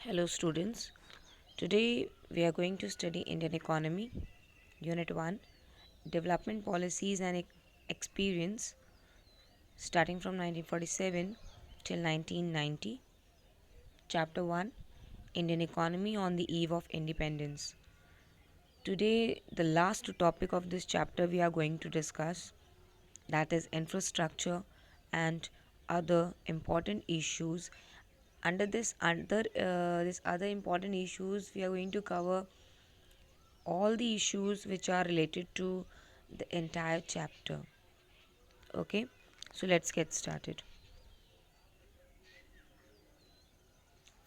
Hello, students. Today we are going to study Indian economy, Unit 1, Development Policies and Experience, starting from 1947 till 1990. Chapter 1, Indian Economy on the Eve of Independence. Today, the last topic of this chapter we are going to discuss, that is infrastructure and other important issues. Under this other important issues, we are going to cover all the issues which are related to the entire chapter. Okay, so let's get started.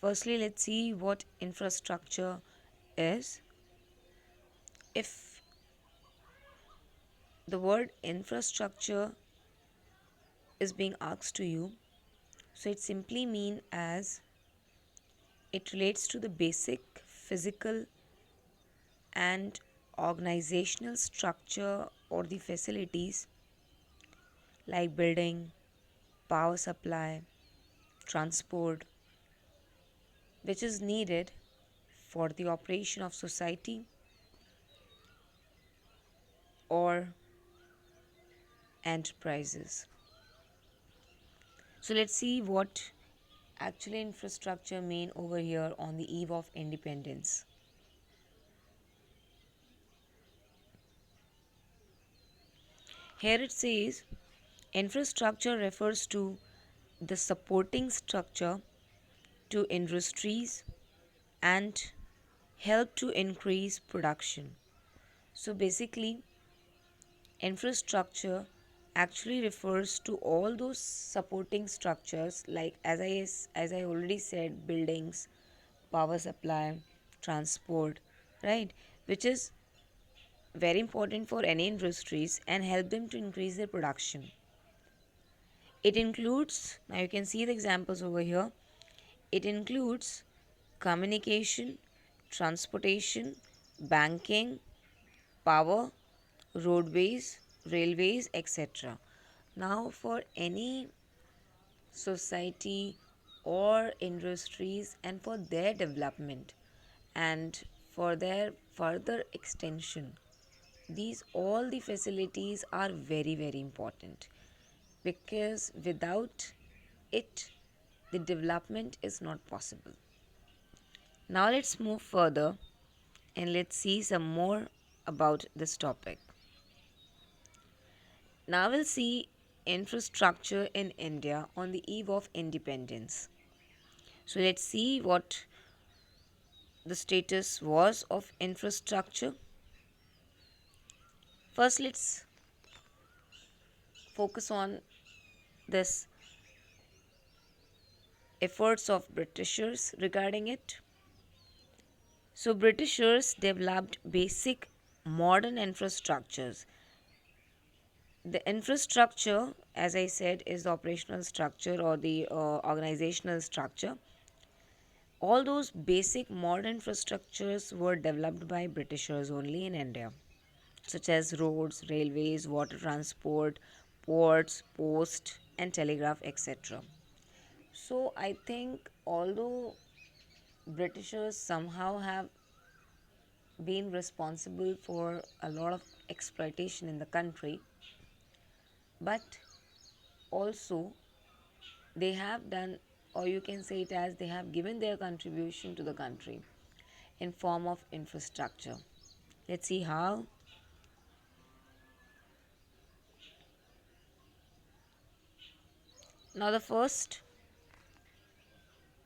Firstly, let's see what infrastructure is. If the word infrastructure is being asked to you, so it simply means as it relates to the basic physical and organizational structure or the facilities like building, power supply, transport, which is needed for the operation of society or enterprises. So let's see what actually infrastructure mean over here on the eve of independence. Here it says infrastructure refers to the supporting structure to industries and help to increase production. So basically infrastructure actually refers to all those supporting structures like as I already said, buildings, power supply, transport, right, which is very important for any industries and help them to increase their production. It includes, now you can see the examples over here, it includes communication, transportation, banking, power, roadways, railways, etc. Now, for any society or industries and for their development and for their further extension, these all the facilities are very important, because without it the development is not possible. Now let's move further and let's see some more about this topic. Now we'll see infrastructure in India on the eve of independence. So let's see what the status was of infrastructure. First, let's focus on this efforts of Britishers regarding it. So Britishers developed basic modern infrastructures. The infrastructure, as I said, is the operational structure or the organizational structure. All those basic modern infrastructures were developed by Britishers only in India, such as roads, railways, water transport, ports, post, and telegraph, etc. So I think although Britishers somehow have been responsible for a lot of exploitation in the country, but also they have done, or you can say it as they have given their contribution to the country in form of infrastructure. Let's see how. Now the first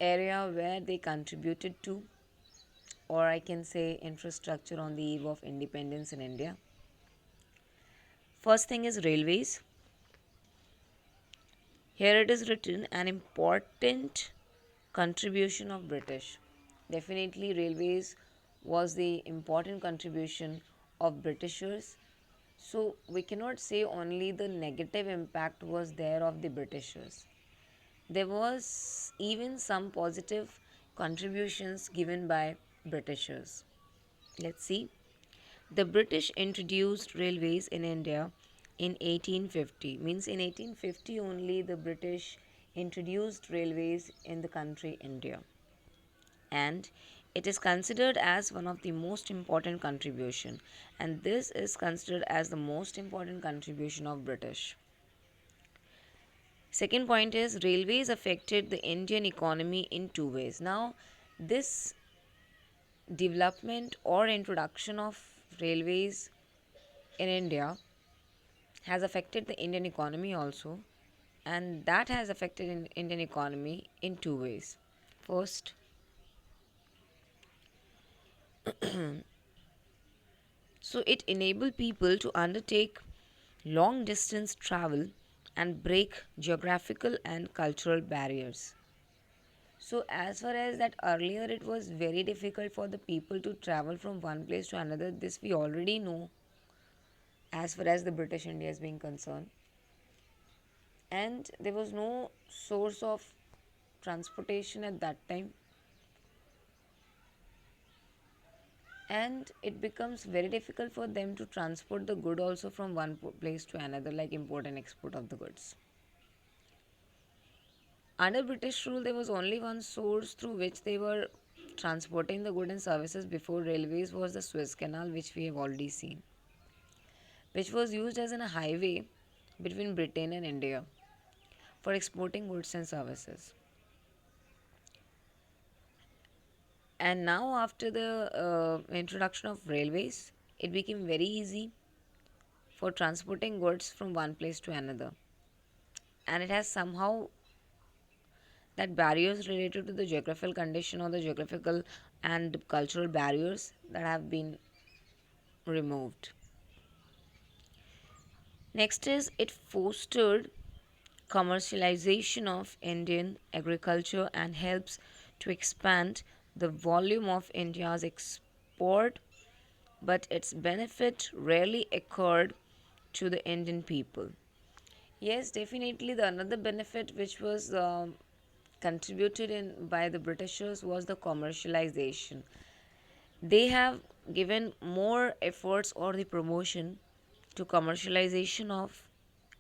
area where they contributed to, or I can say infrastructure on the eve of independence in India, first thing is railways. Here it is written an important contribution of British. Definitely railways was the important contribution of Britishers. So we cannot say only the negative impact was there of the Britishers. There was even some positive contributions given by Britishers. Let's see. The British introduced railways in India in 1850. Means in 1850 only the British introduced railways in the country India. and it is considered as one of the most important contribution, and this is considered as the most important contribution of British. Second point is railways affected the Indian economy in two ways. Now, this development or introduction of railways in India has affected the Indian economy also, and that has affected in Indian economy in two ways. First, so it enabled people to undertake long distance travel and break geographical and cultural barriers. So, as far as that earlier, it was very difficult for the people to travel from one place to another. This we already know as far as the British India is being concerned. And there was no source of transportation at that time. And it becomes very difficult for them to transport the good also from one place to another, like import and export of the goods. Under British rule, there was only one source through which they were transporting the goods and services before railways was the Suez Canal, which we have already seen, which was used as a highway between Britain and India for exporting goods and services. And now, after the introduction of railways, it became very easy for transporting goods from one place to another. And it has somehow that barriers related to the geographical condition or the geographical and cultural barriers that have been removed. Next is it fostered commercialization of Indian agriculture and helps to expand the volume of India's export, but its benefit rarely occurred to the Indian people. Yes, definitely the another benefit which was contributed in by the Britishers was the commercialization. They have given more efforts or the promotion to commercialization of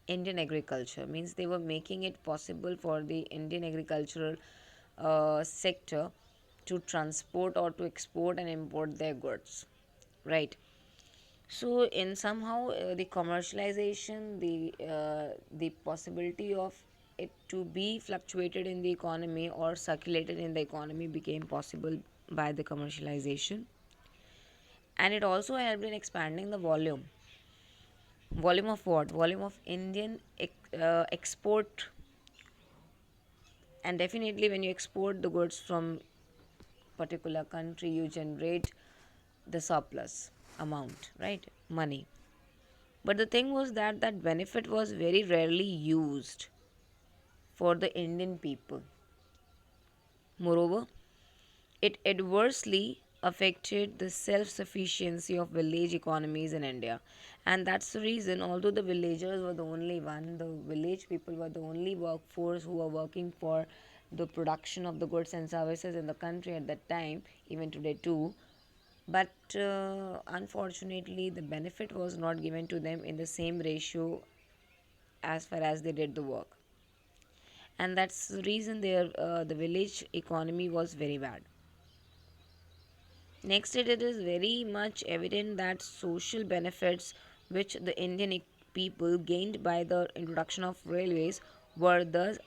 Indian agriculture. Means they were making it possible for the Indian agricultural sector to transport or to export and import their goods, right? So in somehow the commercialization, the possibility of it to be fluctuated in the economy or circulated in the economy became possible by the commercialization, and it also helped in expanding the volume of what, volume of Indian export. And definitely when you export the goods from particular country, you generate the surplus amount, right, money. But the thing was that that benefit was very rarely used for the Indian people. Moreover, it adversely affected the self sufficiency of village economies in India. And that's the reason, although the villagers were the only one, the village people were the only workforce who were working for the production of the goods and services in the country at that time, even today too. But unfortunately, the benefit was not given to them in the same ratio as far as they did the work. And that's the reason the village economy was very bad. Next, it is very much evident that social benefits which the Indian people gained by the introduction of railways were thus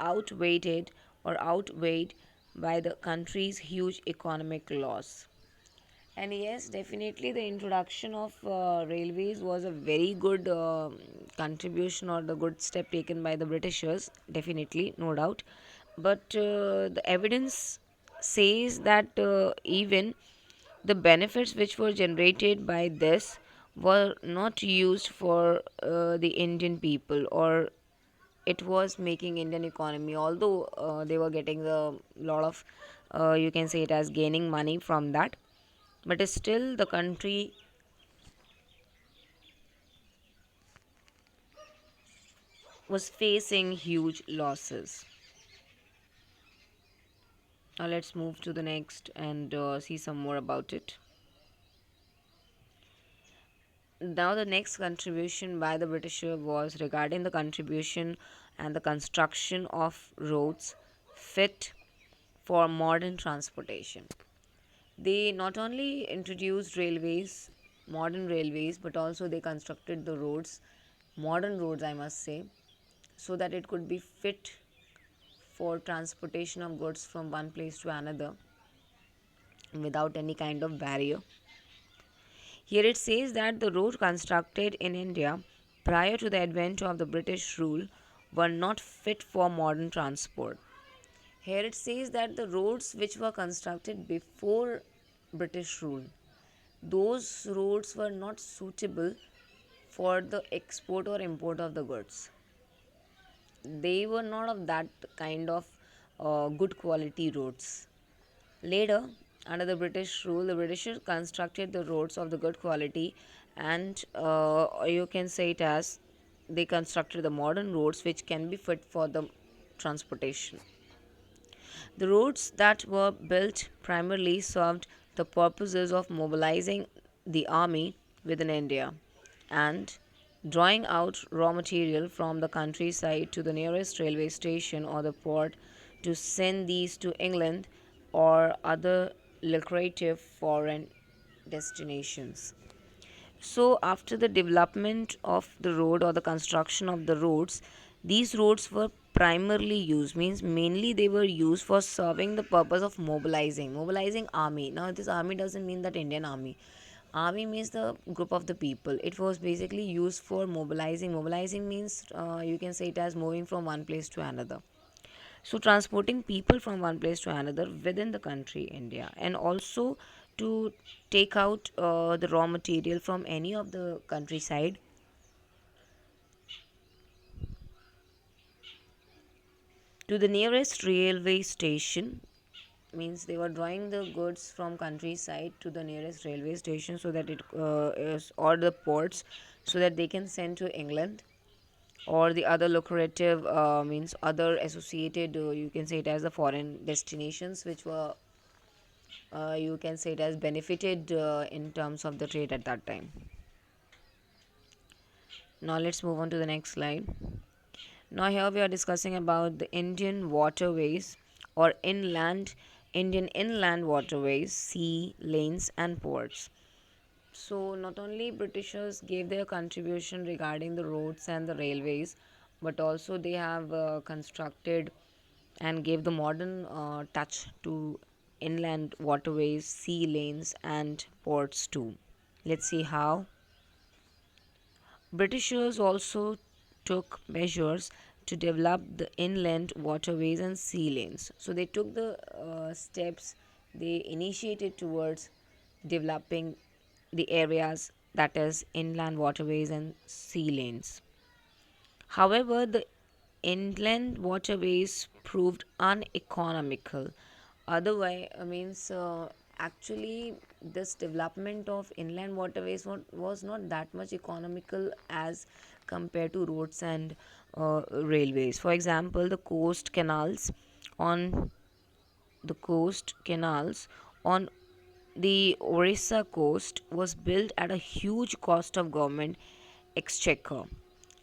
outweighed by the country's huge economic loss. And yes, definitely the introduction of railways was a very good contribution or the good step taken by the Britishers, definitely, no doubt. But the evidence says that even the benefits which were generated by this were not used for the Indian people, or it was making Indian economy, although they were getting a lot of, you can say it as gaining money from that, but still the country was facing huge losses. Now let's move to the next and see some more about it. Now the next contribution by the Britisher was regarding the contribution and the construction of roads fit for modern transportation. They not only introduced railways, modern railways, but also they constructed the roads, modern roads, I must say, so that it could be fit for transportation of goods from one place to another without any kind of barrier. Here it says that the roads constructed in India prior to the advent of the British rule were not fit for modern transport. Here it says that the roads which were constructed before British rule, those roads were not suitable for the export or import of the goods. They were not of that kind of good quality roads. Later, under the British rule, the Britishers constructed the roads of the good quality, and you can say it as they constructed the modern roads which can be fit for the transportation. The roads that were built primarily served the purposes of mobilizing the army within India and drawing out raw material from the countryside to the nearest railway station or the port to send these to England or other lucrative foreign destinations. So, after the development of the road or the construction of the roads, these roads were primarily used, means mainly they were used for serving the purpose of mobilizing army. Now, this army doesn't mean that Indian army. Army means the group of the people. It was basically used for mobilizing. Mobilizing means you can say it as moving from one place to another. So transporting people from one place to another within the country India, and also to take out the raw material from any of the countryside to the nearest railway station, means they were drawing the goods from countryside to the nearest railway station so that it is, or the ports, so that they can send to England or the other lucrative means other associated, you can say it as the foreign destinations which were you can say it as benefited in terms of the trade at that time. Now let's move on to the next slide. Now here we are discussing about the Indian waterways or Indian inland waterways, sea lanes and ports. So not only Britishers gave their contribution regarding the roads and the railways, but also they have constructed and gave the modern touch to inland waterways, sea lanes, and ports too. Let's see how. Britishers also took measures to develop the inland waterways and sea lanes. So they took the steps, they initiated towards developing the areas that is inland waterways and sea lanes. However, the inland waterways proved uneconomical. Otherwise, means actually this development of inland waterways was not that much economical as compared to roads and railways. For example, on the coast canals on the Orissa coast was built at a huge cost of government exchequer.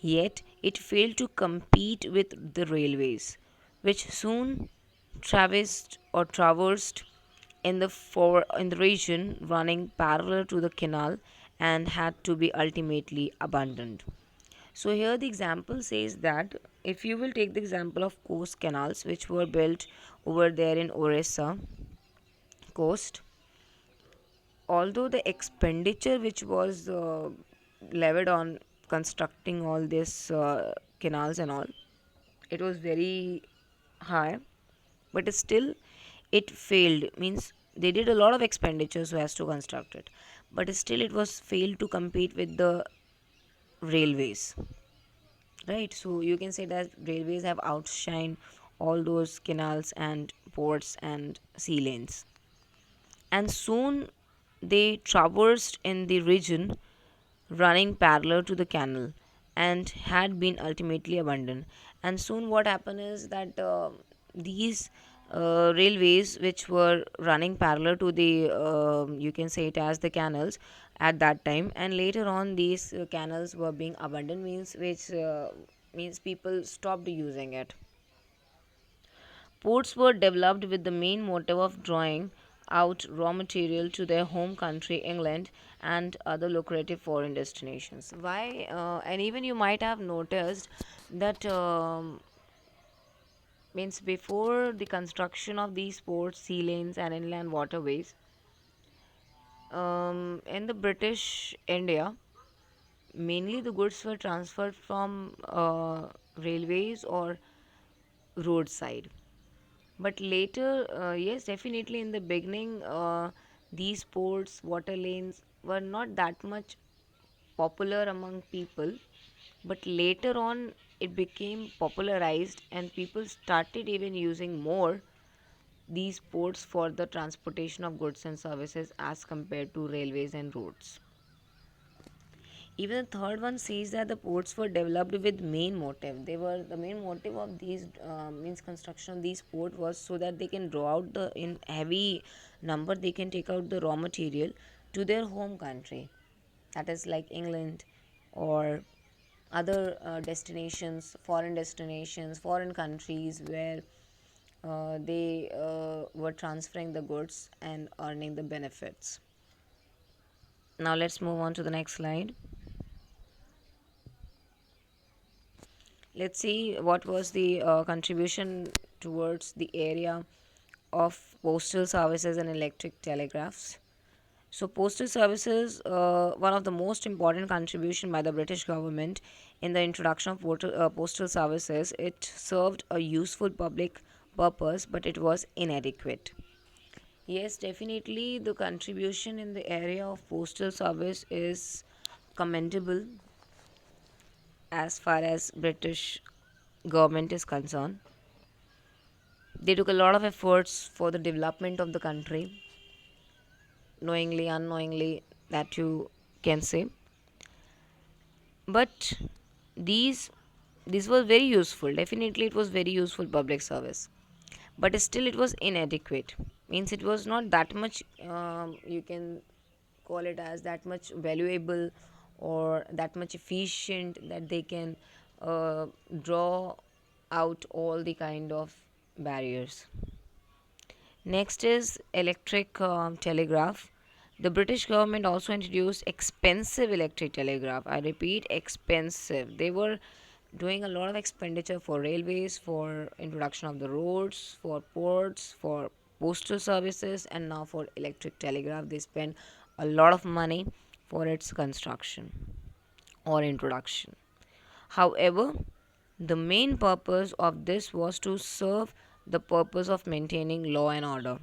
Yet it failed to compete with the railways, which soon traversed in the region running parallel to the canal and had to be ultimately abandoned. So here the example says that if you will take the example of coast canals which were built over there in Orissa coast, although the expenditure which was levied on constructing all these canals and all, it was very high, but still it failed, means they did a lot of expenditure so as to construct it, but still it was failed to compete with the railways, right? So you can say that railways have outshined all those canals and ports and sea lanes, and soon they traversed in the region running parallel to the canal and had been ultimately abandoned. And soon what happened is that these railways which were running parallel to the you can say it as the canals at that time, and later on these canals were being abandoned, means which means people stopped using it. Ports were developed with the main motive of drawing out raw material to their home country, England, and other lucrative foreign destinations. Why? And even you might have noticed that means before the construction of these ports, sea lanes, and inland waterways, in the British India, mainly the goods were transferred from railways or roadside. But later, yes, definitely in the beginning, these ports, water lanes were not that much popular among people. But later on, it became popularized, and people started even using more these ports for the transportation of goods and services as compared to railways and roads. Even the third one says that the ports were developed with main motive. They were the main motive of these means construction of these port was so that they can draw out the in heavy number. They can take out the raw material to their home country, that is like England or other destinations, foreign countries where they were transferring the goods and earning the benefits. Now let's move on to the next slide. Let's see what was the contribution towards the area of postal services and electric telegraphs. So, postal services, one of the most important contribution by the British government in the introduction of postal services, it served a useful public purpose, but it was inadequate. Yes, definitely the contribution in the area of postal service is commendable as far as British government is concerned. They took a lot of efforts for the development of the country, knowingly, unknowingly, that you can say. But these this was very useful. Definitely, it was very useful public service. But still, it was inadequate. Means it was not that much. You can call it as that much valuable or that much efficient that they can draw out all the kind of barriers. Next is electric telegraph. The British government also introduced expensive electric telegraph. I repeat, expensive. They were doing a lot of expenditure for railways, for introduction of the roads, for ports, for postal services, and now for electric telegraph. They spend a lot of money for its construction or introduction. However, the main purpose of this was to serve the purpose of maintaining law and order.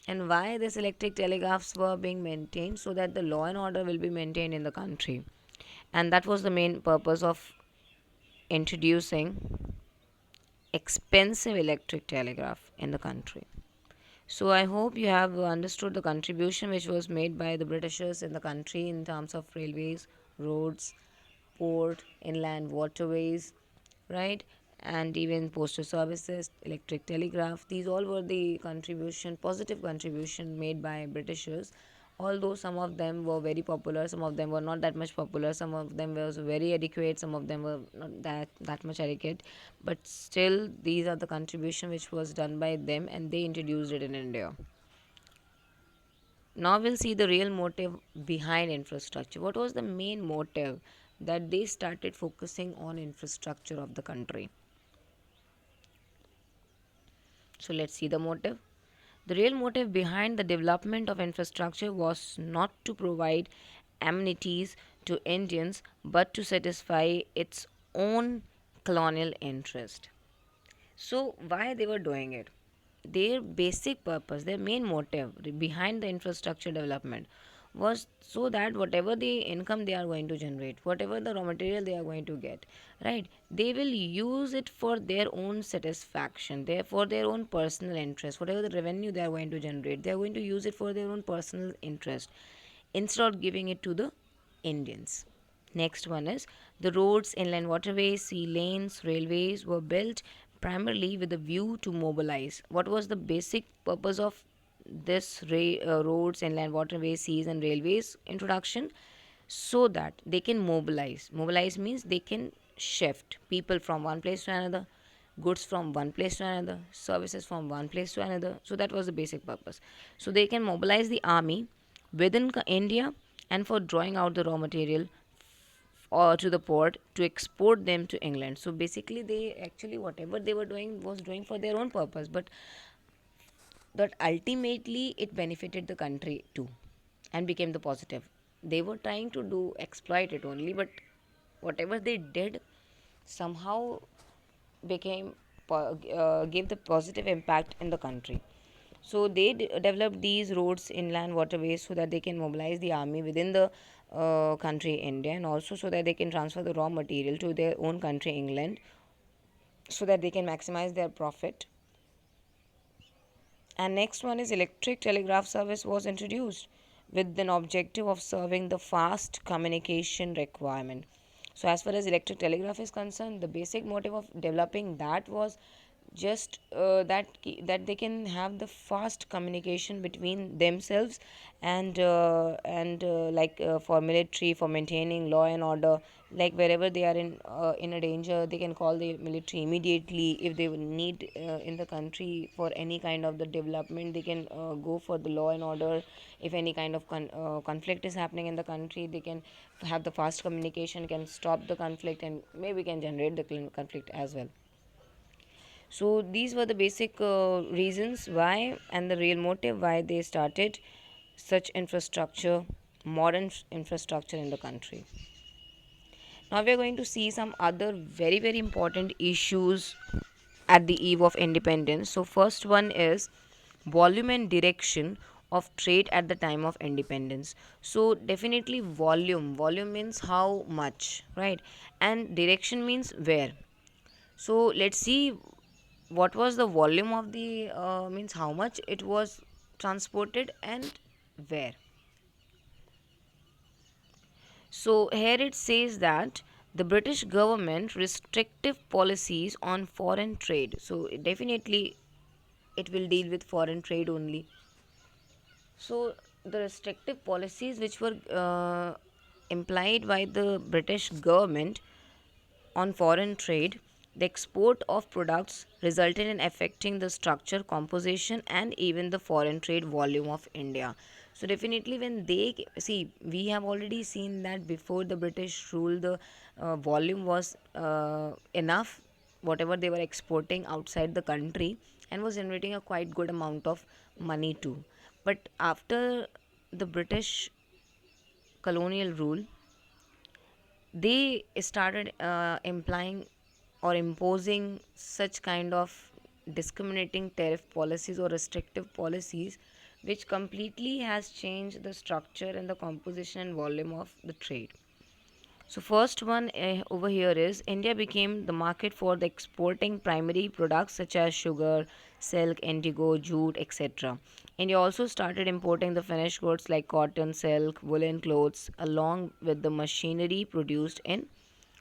And why these electric telegraphs were being maintained? So that the law and order will be maintained in the country. And that was the main purpose of introducing expensive electric telegraph in the country. So I hope you have understood the contribution which was made by the Britishers in the country in terms of railways, roads, port, inland waterways, right? And even postal services, electric telegraph. These all were the contribution, positive contribution made by Britishers. Although some of them were very popular, some of them were not that much popular, some of them were very adequate, some of them were not that much adequate. But still, these are the contribution which was done by them, and they introduced it in India. Now we'll see the real motive behind infrastructure. What was the main motive that they started focusing on infrastructure of the country? So let's see the motive. The real motive behind the development of infrastructure was not to provide amenities to Indians but to satisfy its own colonial interest. So, why they were doing it? Their basic purpose, their main motive behind the infrastructure development was so that whatever the income they are going to generate, whatever the raw material they are going to get, right, they will use it for their own satisfaction, for their own personal interest. Whatever the revenue they are going to generate, they are going to use it for their own personal interest instead of giving it to the Indians. Next one is the roads, inland waterways, sea lanes, railways were built primarily with a view to mobilize. What was the basic purpose of this roads, inland waterways, seas, and railways introduction? So that they can mobilize. Mobilize means they can shift people from one place to another. goods from one place to another, services from one place to another. So that was the basic purpose. So they can mobilize the army within India and for drawing out the raw material or to the port to export them to England. So basically, they actually whatever they were doing was doing for their own purpose, but that ultimately it benefited the country too and became the positive. They were trying to do exploit it only, but whatever they did somehow became gave the positive impact in the country. So they developed these roads, inland waterways, so that they can mobilize the army within the country India, and also so that they can transfer the raw material to their own country England, so that they can maximize their profit. And next one is electric telegraph service was introduced with an objective of serving the fast communication requirement. So as far as electric telegraph is concerned, the basic motive of developing that was just that they can have the fast communication between themselves, and like for military, for maintaining law and order, like wherever they are in a danger, they can call the military immediately. If they need in the country for any kind of the development, they can go for the law and order. If any kind of conflict is happening in the country, they can have the fast communication, can stop the conflict, and maybe can generate the conflict as well. So these were the basic reasons why, and the real motive why they started such infrastructure, modern infrastructure in the country. Now we are going to see some other very very important issues at the eve of independence. So first one is volume and direction of trade at the time of independence. So definitely volume means how much, right? And direction means where. So let's see what was the volume of the means how much it was transported and where. So here it says that the British government restrictive policies on foreign trade. So definitely it will deal with foreign trade only. So the restrictive policies which were implied by the British government on foreign trade, the export of products resulted in affecting the structure, composition, and even the foreign trade volume of India. So definitely, when they see, we have already seen that before the British rule, the volume was enough, whatever they were exporting outside the country, and was generating a quite good amount of money too. But after the British colonial rule, they started implying or imposing such kind of discriminating tariff policies or restrictive policies, which completely has changed the structure and the composition and volume of the trade. So first one over here is India became the market for the exporting primary products such as sugar, silk, indigo, jute, etc. India also started importing the finished goods like cotton, silk, woolen clothes along with the machinery produced in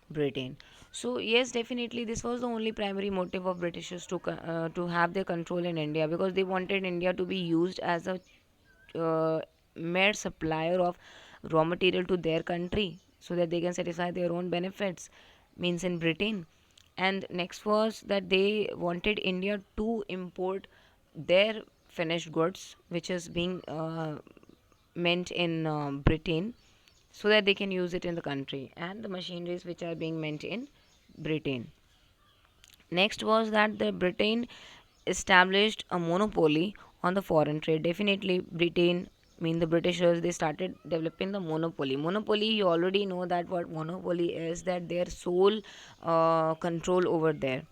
Britain. So yes, definitely this was the only primary motive of Britishers to have their control in India, because they wanted India to be used as a uh, mere supplier of raw material to their country, so that they can satisfy their own benefits, means in Britain. And next was that they wanted India to import their finished goods which is being meant in Britain, so that they can use it in the country, and the machineries which are being meant in Britain. Next was that the Britain established a monopoly on the foreign trade. Definitely, Britain, mean the Britishers, they started developing the monopoly. Monopoly, you already know that what monopoly is, that their sole control over there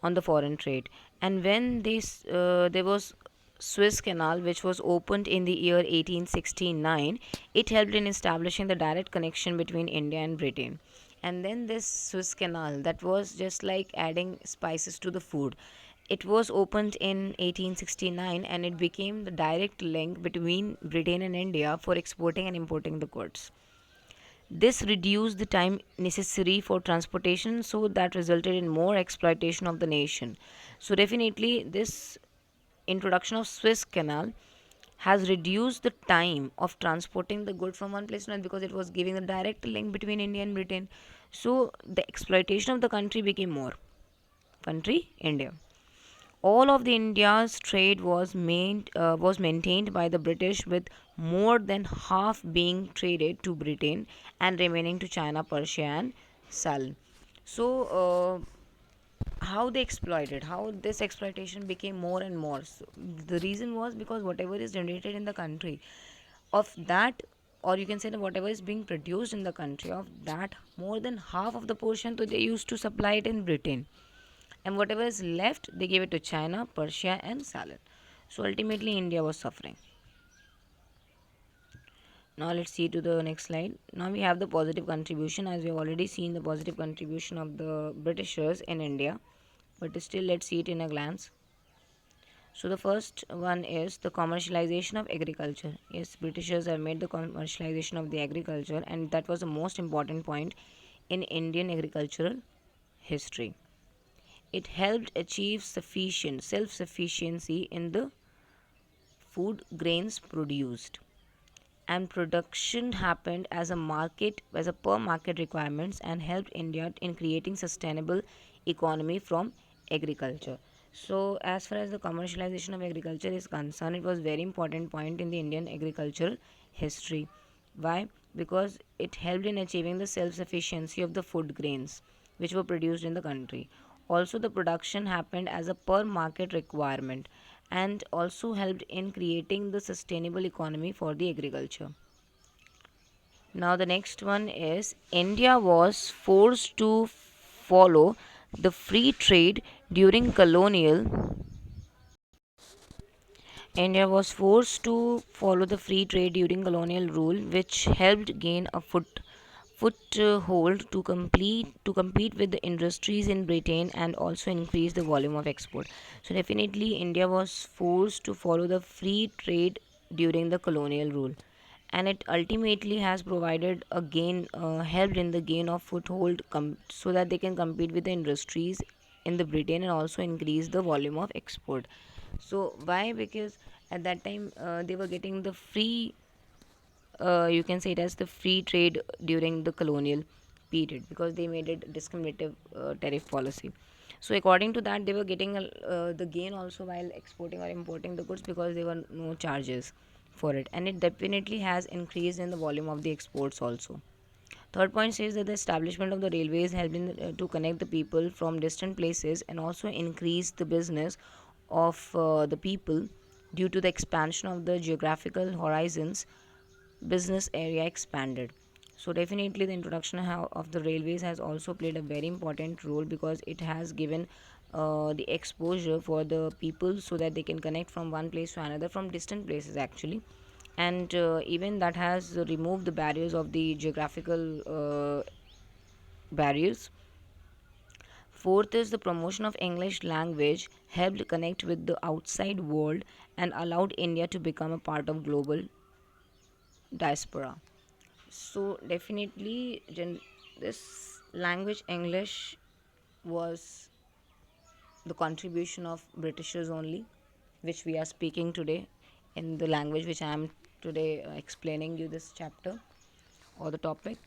on the foreign trade. And when this there was Suez Canal, which was opened in the year 1869, it helped in establishing the direct connection between India and Britain. And then this Suez Canal, that was just like adding spices to the food. It was opened in 1869, and it became the direct link between Britain and India for exporting and importing the goods. This reduced the time necessary for transportation, so that resulted in more exploitation of the nation. So definitely this introduction of Suez Canal has reduced the time of transporting the good from one place to another, because it was giving a direct link between India and Britain. So the exploitation of the country became more. country, India. All of the India's trade was maintained by the British, with more than half being traded to Britain and remaining to China, Persia, and Sal. So, how they exploited, how this exploitation became more and more. So the reason was because whatever is generated in the country, of that, or you can say that whatever is being produced in the country, of that more than half of the portion, so they used to supply it in Britain, and whatever is left they gave it to China, Persia, and Salad. So ultimately India was suffering. Now let's see to the next slide. Now we have the positive contribution, as we have already seen the positive contribution of the Britishers in India, but still let's see it in a glance. So the first one is the commercialization of agriculture. Yes, Britishers have made the commercialization of the agriculture, and that was the most important point in Indian agricultural history. It helped achieve sufficient self-sufficiency in the food grains produced, and production happened as a per market requirements, and helped India in creating sustainable economy from agriculture. So as far as the commercialization of agriculture is concerned, it was very important point in the Indian agricultural history. Why? Because it helped in achieving the self sufficiency of the food grains which were produced in the country. Also, the production happened as a per market requirement, and also helped in creating the sustainable economy for the agriculture. Now, the next one is India was forced to follow the free trade during colonial. India was forced to follow the free trade during colonial rule, which helped gain a foothold to compete with the industries in Britain, and also increase the volume of export. So definitely India was forced to follow the free trade during the colonial rule, and it ultimately has provided a gain, helped in the gain of foothold, so that they can compete with the industries in the Britain, and also increase the volume of export. So why? Because at that time they were getting the free, you can say it as the free trade during the colonial period, because they made it discriminative tariff policy. So according to that, they were getting the gain also while exporting or importing the goods, because there were no charges for it, and it definitely has increased in the volume of the exports also. Third point says that the establishment of the railways helped to connect the people from distant places, and also increase the business of the people. Due to the expansion of the geographical horizons, business area expanded. So definitely the introduction of the railways has also played a very important role, because it has given the exposure for the people, so that they can connect from one place to another, from distant places actually. And even that has removed the barriers of the geographical barriers. Fourth is the promotion of English language helped connect with the outside world, and allowed India to become a part of global diaspora. So definitely this language English was the contribution of Britishers only, which we are speaking today in the language which I am today explaining you this chapter or the topic.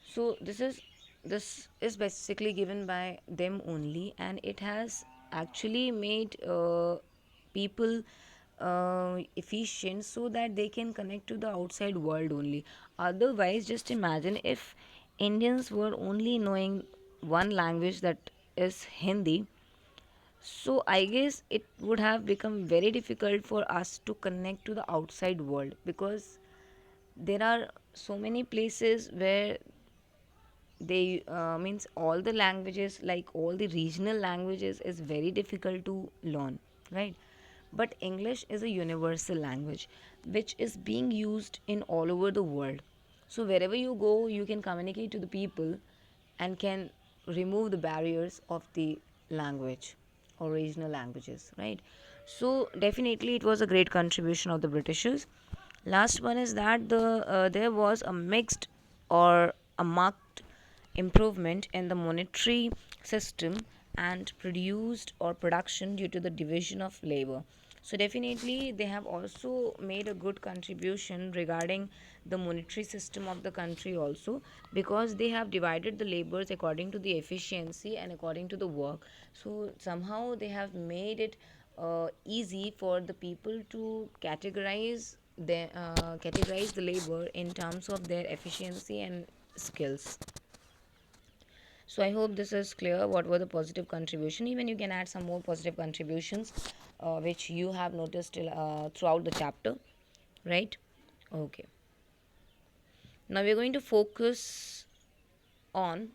So this is basically given by them only, and it has actually made people efficient, so that they can connect to the outside world only. Otherwise, just imagine if Indians were only knowing one language, that is Hindi. So I guess it would have become very difficult for us to connect to the outside world, because there are so many places where they means all the languages, like all the regional languages, is very difficult to learn, right? But English is a universal language which is being used in all over the world. So wherever you go, you can communicate to the people, and can remove the barriers of the language or regional languages, right? So definitely it was a great contribution of the Britishers. Last one is that there was a mixed or a marked improvement in the monetary system, and produced or production due to the division of labor. So definitely they have also made a good contribution regarding the monetary system of the country also, because they have divided the labors according to the efficiency and according to the work. So somehow they have made it easy for the people to categorize the labor in terms of their efficiency and skills. So I hope this is clear. What were the positive contribution? Even you can add some more positive contributions, which you have noticed throughout the chapter, right? Okay. Now we're going to focus on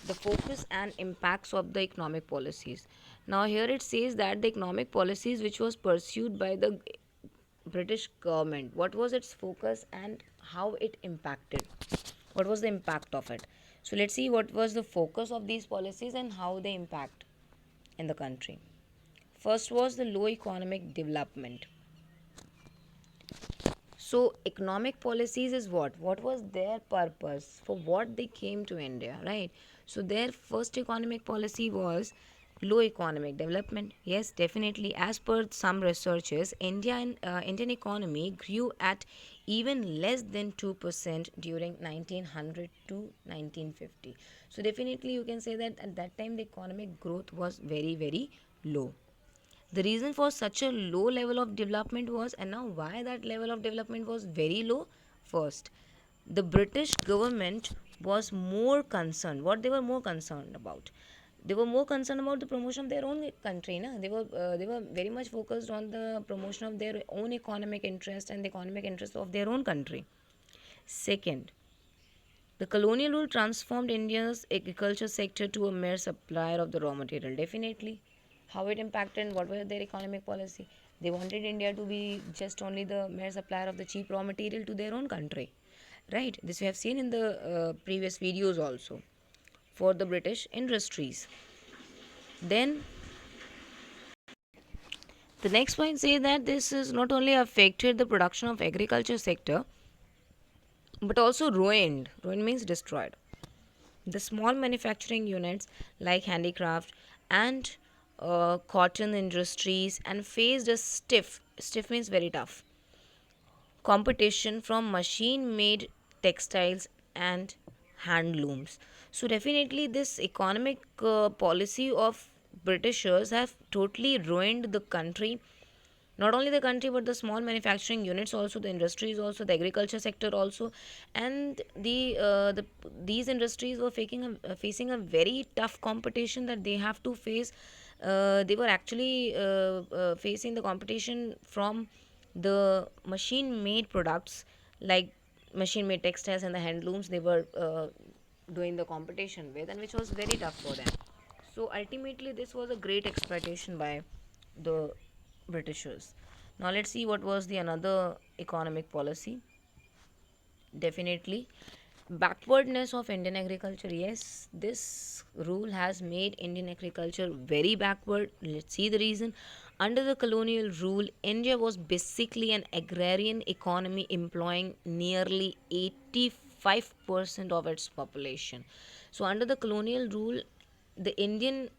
the focus and impacts of the economic policies. Now here it says that the economic policies which was pursued by the British government, what was its focus and how it impacted? What was the impact of it? So let's see what was the focus of these policies and how they impact in the country. First was the low economic development. So economic policies is what? What was their purpose? For what they came to India, right? So their first economic policy was low economic development. Yes, definitely. As per some researchers, Indian economy grew at even less than 2% during 1900 to 1950. So definitely you can say that at that time the economic growth was very very low. The reason for such a low level of development was, and now why that level of development was very low? First, the British government was more concerned. What they were more concerned about? They were more concerned about the promotion of their own country. Na? They were very much focused on the promotion of their own economic interest and the economic interest of their own country. Second, the colonial rule transformed India's agriculture sector to a mere supplier of the raw material. Definitely. How it impacted and what was their economic policy? They wanted India to be just only the mere supplier of the cheap raw material to their own country. Right? This we have seen in the previous videos also for the British industries. Then the next point says that this has not only affected the production of agriculture sector but also ruined. Ruined means destroyed the small manufacturing units like handicraft and cotton industries and faced a stiff means very tough competition from machine made textiles and handlooms. So definitely this economic policy of Britishers have totally ruined the country, not only the country but the small manufacturing units also, the industries also, the agriculture sector also. And the these industries were facing a very tough competition that they have to face. They were actually facing the competition from the machine made products like machine made textiles and the handlooms they were doing the competition with, and which was very tough for them. So ultimately this was a great exploitation by the Britishers. Now let's see what was the another economic policy. Definitely backwardness of Indian agriculture. Yes, this rule has made Indian agriculture very backward. Let's see the reason. Under the colonial rule, India was basically an agrarian economy employing nearly 85% of its population. So under the colonial rule, the Indian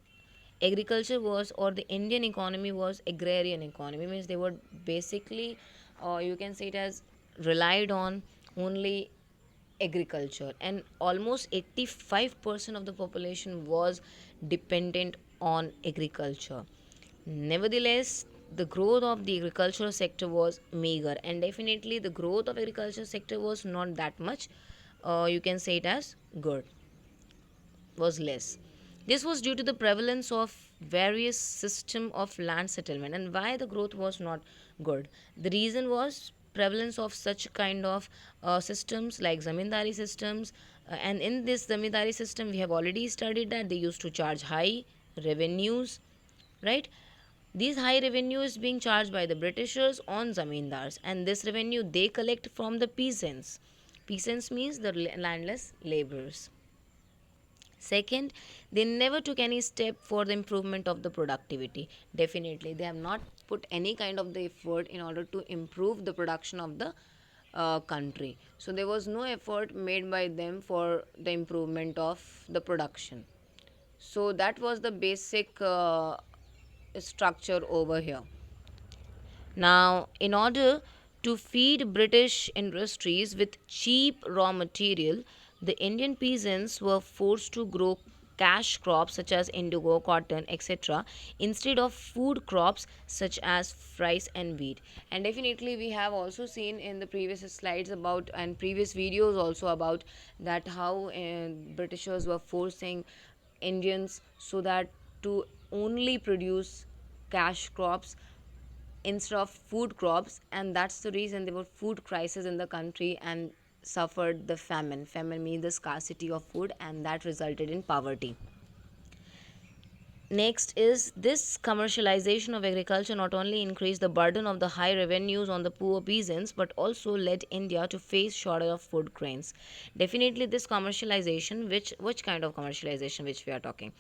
agriculture was, or the Indian economy was agrarian economy, means they were basically you can say it as relied on only agriculture, and almost 85% of the population was dependent on agriculture. Nevertheless, the growth of the agricultural sector was meager, and definitely the growth of agriculture sector was not that much, you can say it as good, was less. This was due to the prevalence of various system of land settlement. And why the growth was not good? The reason was prevalence of such kind of systems like zamindari systems. And in this zamindari system, we have already studied that they used to charge high revenues, right? These high revenues being charged by the Britishers on zamindars, and this revenue they collect from the peasants. Peasants means the landless laborers. Second, they never took any step for the improvement of the productivity. Definitely, they have not put any kind of the effort in order to improve the production of the country. So there was no effort made by them for the improvement of the production. So that was the basic structure over here. Now, in order to feed British industries with cheap raw material, the Indian peasants were forced to grow cash crops such as indigo, cotton, etc., instead of food crops such as rice and wheat. And definitely, we have also seen in the previous slides about and previous videos also about that how Britishers were forcing Indians so that to only produce cash crops instead of food crops, and that's the reason there were food crisis in the country and suffered the famine means the scarcity of food, and that resulted in poverty. Next is this commercialization of agriculture not only increased the burden of the high revenues on the poor peasants but also led India to face shortage of food grains. Definitely this commercialization, which kind of commercialization which we are talking?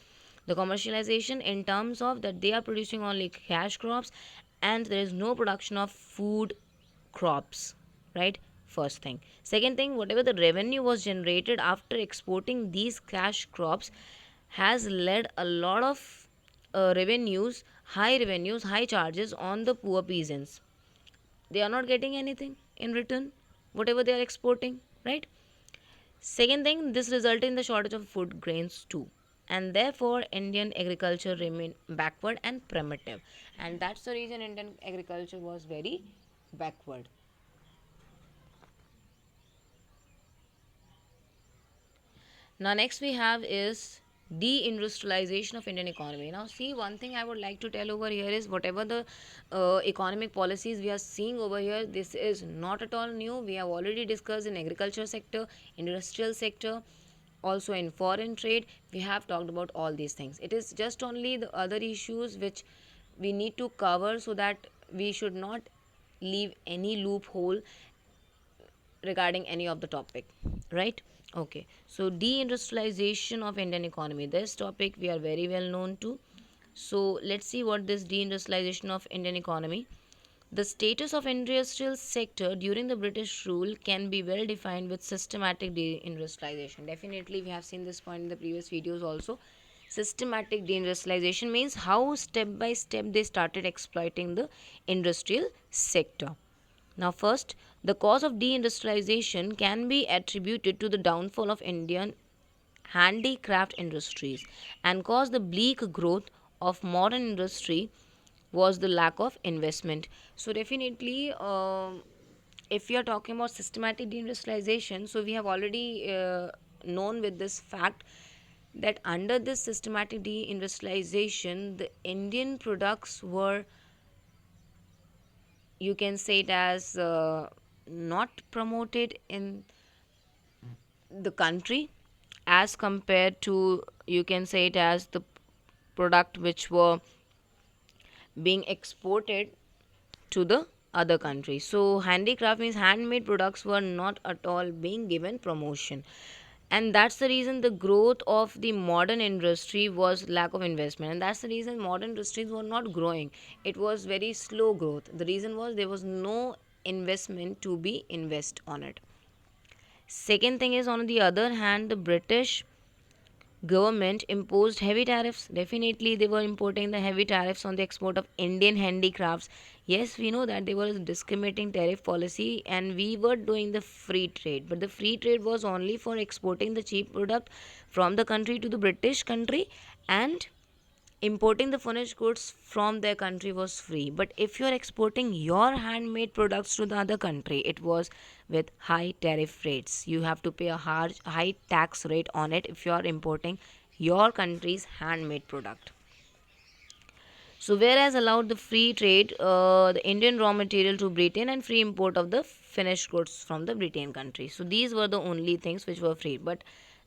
The commercialization in terms of that they are producing only cash crops and there is no production of food crops, right? First thing. Second thing, whatever the revenue was generated after exporting these cash crops has led a lot of revenues, high charges on the poor peasants. They are not getting anything in return, whatever they are exporting, right? Second thing, this resulted in the shortage of food grains too. And therefore, Indian agriculture remained backward and primitive. And that's the reason Indian agriculture was very backward. Now, next we have is deindustrialization of Indian economy. Now, see, one thing I would like to tell over here is whatever the economic policies we are seeing over here, this is not at all new. We have already discussed in agriculture sector, industrial sector, also in foreign trade. We have talked about all these things. It is just only the other issues which we need to cover so that we should not leave any loophole regarding any of the topic, right? Okay, so deindustrialization of Indian economy, this topic we are very well known to. So let's see what this deindustrialization of Indian economy. The status of industrial sector during the British rule can be well defined with systematic deindustrialization. Definitely we have seen this point in the previous videos also. Systematic deindustrialization means how step by step they started exploiting the industrial sector. Now, first, the cause of deindustrialization can be attributed to the downfall of Indian handicraft industries and cause the bleak growth of modern industry was the lack of investment. So, definitely, if we are talking about systematic deindustrialization, so we have already known with this fact that under this systematic deindustrialization, the Indian products were, you can say it as, not promoted in the country as compared to, you can say it as, the product which were being exported to the other country. So handicraft means handmade products were not at all being given promotion, and that's the reason the growth of the modern industry was lack of investment, and that's the reason modern industries were not growing. It was very slow growth. The reason was there was no investment to be invest on it. Second thing is, on the other hand, the British government imposed heavy tariffs. Definitely they were importing the heavy tariffs on the export of Indian handicrafts. Yes, we know that they were discriminating tariff policy and we were doing the free trade, but the free trade was only for exporting the cheap product from the country to the British country, and importing the finished goods from their country was free. But if you are exporting your handmade products to the other country, it was with high tariff rates. You have to pay a high tax rate on it if you are importing your country's handmade product. So, whereas allowed the free trade, the Indian raw material to Britain and free import of the finished goods from the Britain country. So, these were the only things which were free. But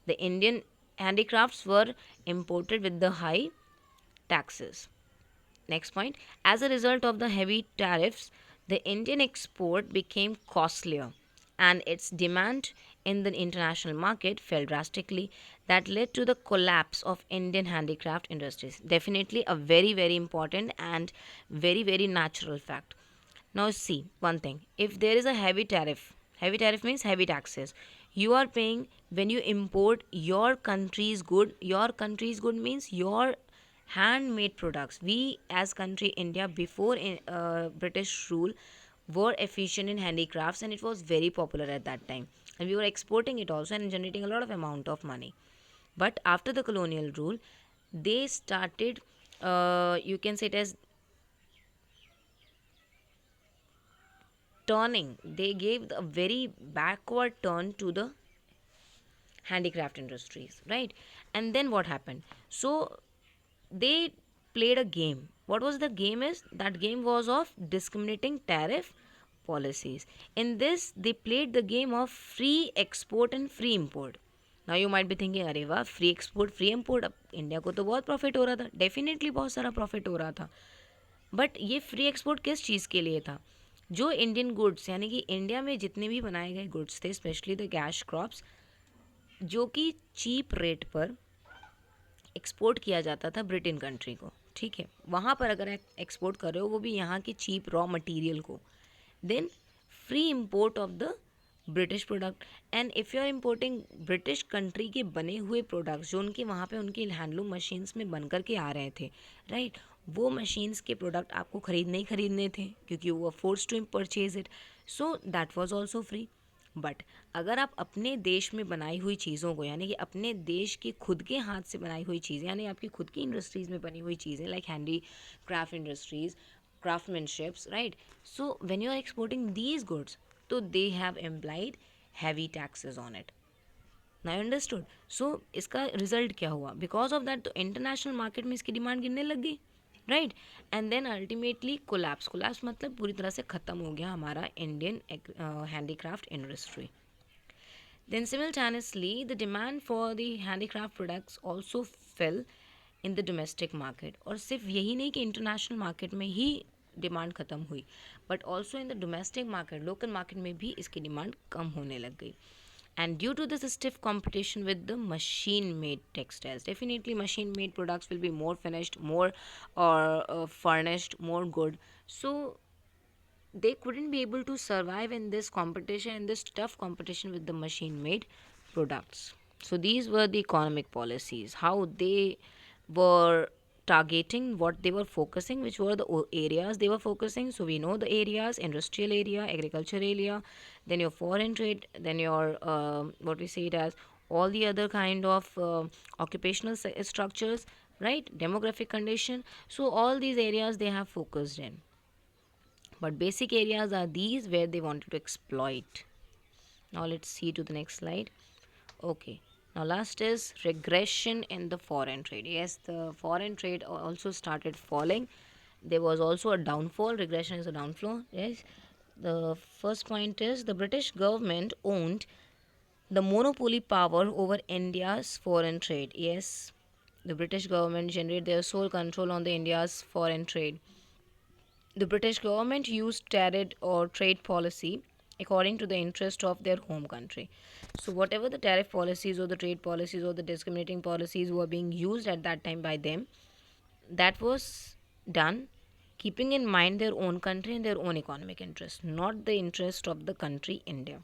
the Indian handicrafts were imported with the high taxes. Next point, as a result of the heavy tariffs, the Indian export became costlier and its demand in the international market fell drastically. That led to the collapse of Indian handicraft industries. Definitely a very, very important and very, very natural fact. Now, see one thing, if there is a heavy tariff means heavy taxes. You are paying when you import your country's good means your handmade products. We as country India before British rule were efficient in handicrafts, and it was very popular at that time, and we were exporting it also and generating a lot of amount of money. But after the colonial rule, they started, you can say it as turning, they gave a very backward turn to the handicraft industries, right? And then what happened? So they played a game. What was the game? Is that game was of discriminating tariff policies. In this, they played the game of free export and free import. Now you might be thinking, अरे वाह, free export free import, अब India को तो बहुत profit हो रहा था, definitely बहुत सारा प्रॉफिट हो रहा था. बट ये फ्री एक्सपोर्ट किस चीज़ के लिए था? जो इंडियन गुड्स, यानी कि इंडिया में जितने भी बनाए गए गुड्स थे, स्पेशली द कैश क्रॉप्स, जो कि चीप रेट पर एक्सपोर्ट किया जाता था ब्रिटेन कंट्री को, ठीक है, वहाँ पर अगर एक्सपोर्ट कर रहे हो वो भी यहाँ की चीप रॉ मटेरियल को, then free import of the British product. And if you are importing British country के बने हुए प्रोडक्ट्स जो उनके वहाँ पे उनकी हैंडलूम मशीन्स में बन कर के आ रहे थे, राइट, वो मशीन्स के प्रोडक्ट आपको खरीदने ही खरीदने थे क्योंकि वो force to purchase it, so that was also free. But अगर आप अपने देश में बनाई हुई चीज़ों को, यानी कि अपने देश के खुद के हाथ से बनाई हुई चीज़ें, यानी आपकी खुद की इंडस्ट्रीज़ में बनी हुई चीज़ें like handy craft industries, craftsmanships, right? So when you are exporting these goods, so they have implied heavy taxes on it. Now you understood? So इसका रिजल्ट क्या हुआ? बिकॉज ऑफ दैट तो इंटरनेशनल मार्केट में इसकी demand गिरने लग गई, right, and then ultimately collapse. Collapse मतलब पूरी तरह से ख़त्म हो गया हमारा Indian handicraft industry. Then simultaneously, the demand for the handicraft products also fell in the domestic market. और सिर्फ यही नहीं कि इंटरनेशनल मार्केट में ही डिमांड ख़त्म हुई, but also in the domestic market, local market में भी इसकी डिमांड कम होने लग गई. And due to this stiff competition with the machine made textiles, definitely machine made products will be more finished, more or furnished, more good. So they couldn't be able to survive in this competition, in this tough competition with the machine made products. So these were the economic policies, how they were targeting, what they were focusing, which were the areas they were focusing. So we know the areas: industrial area, agriculture area, then your foreign trade, then your what we say it as all the other kind of occupational structures, right, demographic condition. So all these areas they have focused in, but basic areas are these where they wanted to exploit. Now let's see to the next slide. Okay, now last is regression in the foreign trade. Yes, the foreign trade also started falling. There was also a downfall. Regression is a downfall. Yes, the first point is the British government owned the monopoly power over India's foreign trade. Yes, the British government generated their sole control on the India's foreign trade. The British government used tariff or trade policy according to the interest of their home country. So, whatever the tariff policies or the trade policies or the discriminating policies were being used at that time by them, that was done keeping in mind their own country and their own economic interest, not the interest of the country India.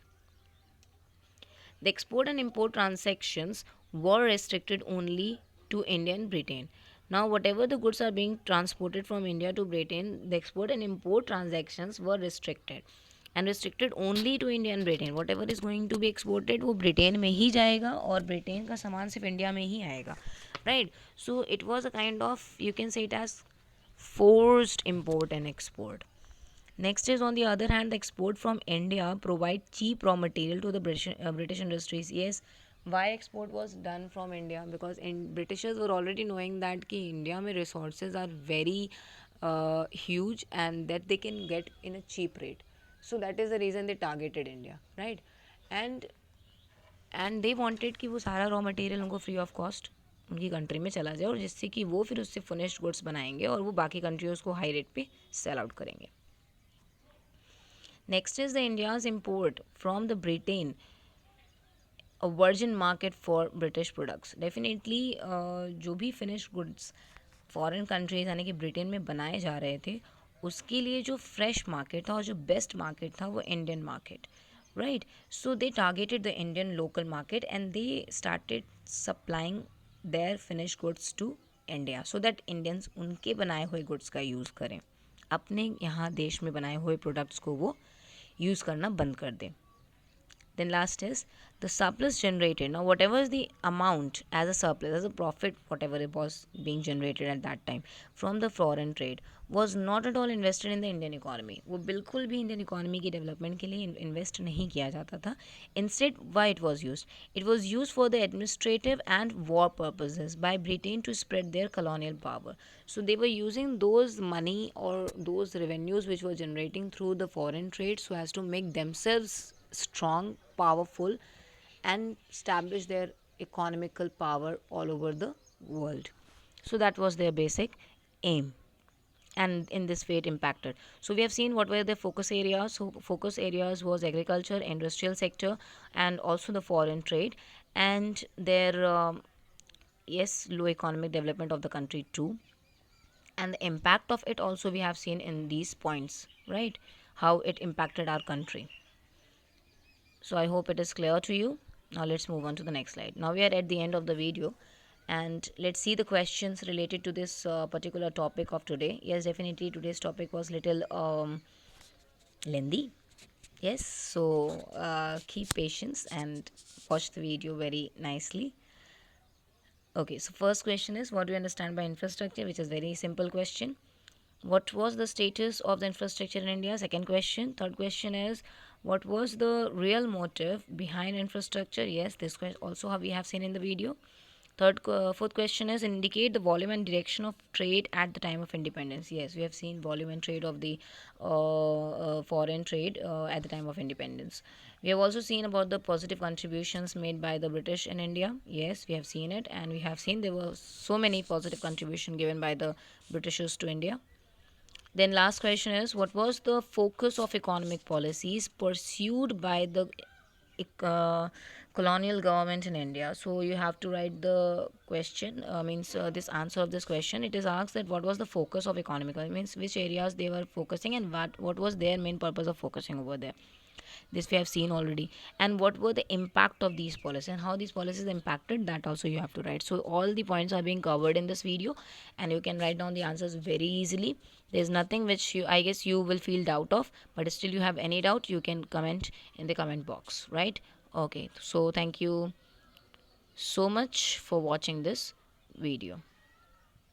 The export and import transactions were restricted only to India and Britain. Now, whatever the goods are being transported from India to Britain, the export and import transactions were restricted and restricted only to India and Britain. Whatever is going to be exported वो Britain में ही जाएगा और Britain का सामान सिर्फ India में ही आएगा, right? So it was a kind of, you can say it as forced import and export. Next is, on the other hand, the export from India provide cheap raw material to the British industries. Yes, why export was done from India? Because Britishers were already knowing that ki India में resources are very huge and that they can get in a cheap rate. So that is the reason they targeted India, right? And they wanted कि वो सारा raw material उनको free of cost उनकी country में चला जाए और जिससे कि वो फिर उससे फिनिश्ड गुड्स बनाएंगे और वो बाकी कंट्रीज को हाई रेट पे सेल आउट करेंगे. Next is the India's import from the Britain, a virgin market for British products. Definitely जो भी finished goods foreign countries यानी कि ब्रिटेन में बनाए जा रहे थे उसके लिए जो fresh market था और जो best market था वो Indian market, right? So they targeted the Indian local market and they started supplying their finished goods to India so that Indians उनके बनाए हुए गुड्स का यूज़ करें, अपने यहाँ देश में बनाए हुए प्रोडक्ट्स को वो यूज़ करना बंद कर दें. Then last is the surplus generated. Now, whatever is the amount as a surplus, as a profit, whatever it was being generated at that time from the foreign trade, was not at all invested in the Indian economy. वो बिल्कुल भी Indian economy की development के लिए invest नहीं किया जाता था. Instead, why it was used? It was used for the administrative and war purposes by Britain to spread their colonial power. So they were using those money or those revenues which were generating through the foreign trade so as to make themselves strong, powerful, and establish their economical power all over the world. So that was their basic aim, and in this way it impacted. So we have seen what were the focus areas. So focus areas was agriculture, industrial sector, and also the foreign trade, and their yes, low economic development of the country too, and the impact of it also we have seen in these points, right? How it impacted our country. So I hope it is clear to you. Now let's move on to the next slide. Now we are at the end of the video, and let's see the questions related to this particular topic of today. Yes, definitely today's topic was little lengthy. Yes, so keep patience and watch the video very nicely. Okay, so first question is, what do you understand by infrastructure? Which is very simple question. What was the status of the infrastructure in India? Second question. Third question is, what was the real motive behind infrastructure? Yes, this question also we have seen in the video. Fourth question is, indicate the volume and direction of trade at the time of independence. Yes, we have seen volume and trade of the foreign trade at the time of independence. We have also seen about the positive contributions made by the British in India. Yes, we have seen it, and we have seen there were so many positive contributions given by the Britishers to India. Then last question is, what was the focus of economic policies pursued by the uh, colonial government in India? So you have to write the question, means this answer of this question. It is asked that what was the focus of economic, means which areas they were focusing, and what was their main purpose of focusing over there. This we have seen already. And what were the impact of these policies and how these policies impacted, that also you have to write. So all the points are being covered in this video, and you can write down the answers very easily. There's nothing which you, I guess, you will feel doubt of, but still you have any doubt, you can comment in the comment box, right? Okay, so thank you so much for watching this video.